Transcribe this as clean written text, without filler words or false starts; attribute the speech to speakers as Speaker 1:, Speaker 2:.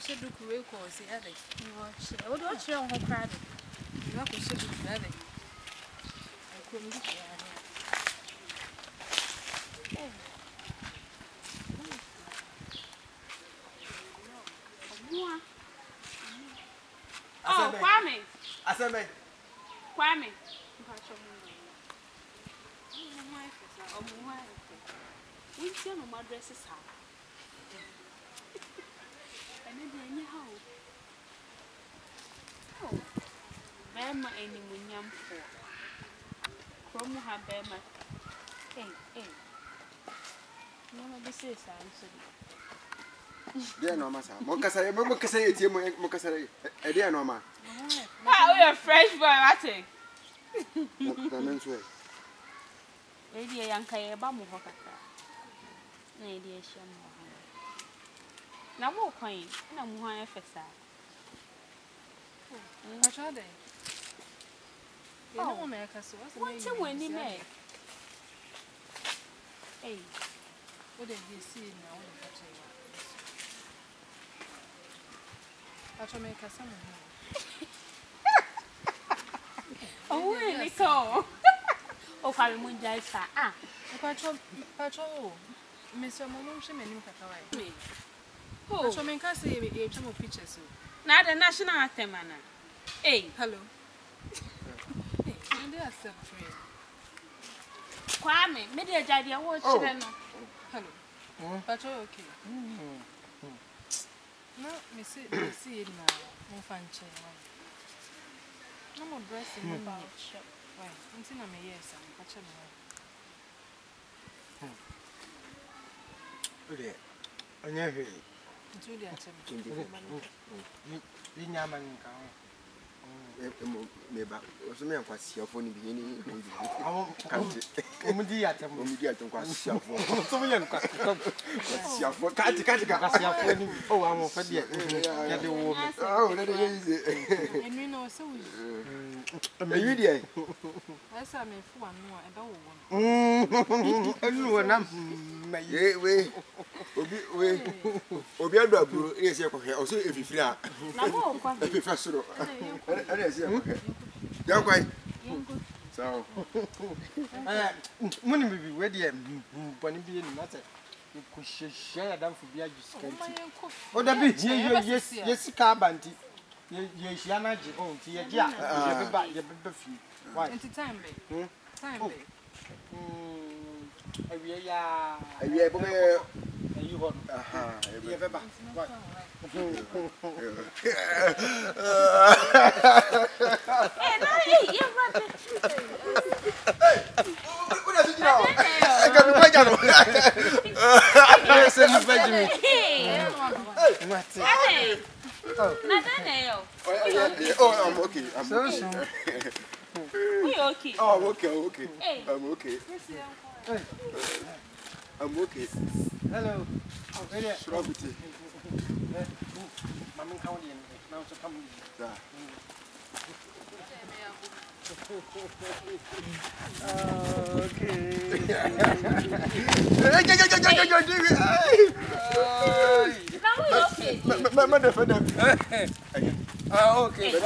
Speaker 1: should do career course, the other. What do you want to cry? You have to should do the other. I couldn't get
Speaker 2: Oh, Kwame.
Speaker 3: I said,
Speaker 2: Kwame. We tell no more dresses how. And then anyhow. Oh, Bama any munyam for. Chromo have Bama. Hey. No, this is answer.
Speaker 3: Dear no, Massa. Mocassa, Mocassa, a dear no, ma.
Speaker 2: How are a fresh boy at it?
Speaker 3: The men's way.
Speaker 2: Lady a young Kaya Bamu Hokata. Nay, dear Shamu. Now, more coin, no more FSI.
Speaker 1: What are they? Oh, America, so what's the windy make? Hey, what did you see now? I'll make a summer.
Speaker 2: Oh, really? So, oh, I'm just
Speaker 1: Patrol, Mr. Monushim and Nukaway. Oh, so make us say some pictures.
Speaker 2: not a national anthem, Anna. Hey,
Speaker 1: Hello. And they are separate.
Speaker 2: Kwame, maybe a idea watch.
Speaker 1: Hello. Patrol, okay. No, me see it now. No fancy. No more dressing about shop. Why? Until I'm a yes, I'm catching
Speaker 3: Okay. On your head.
Speaker 1: Julia,
Speaker 3: Maybe also me quite your phone beginning.
Speaker 4: I won't be at them. So we are oh, I'm off at the woman.
Speaker 3: Oh, that is easy.
Speaker 1: and we know so.
Speaker 3: You did.
Speaker 1: I saw me for one more about
Speaker 3: We Obiado, yes, also if you feel professor. Young quite so.
Speaker 4: Money will be ready and Bonnie matter. You could share them for beer. Oh, that be yes, carbanty. Yes, Yana, oh, yeah, why?
Speaker 1: time, time.
Speaker 3: You want I'm okay. Oh, okay. I'm okay. I'm okay.
Speaker 4: Hello.
Speaker 3: Strawberry.
Speaker 4: Mamma County now to come. Okay.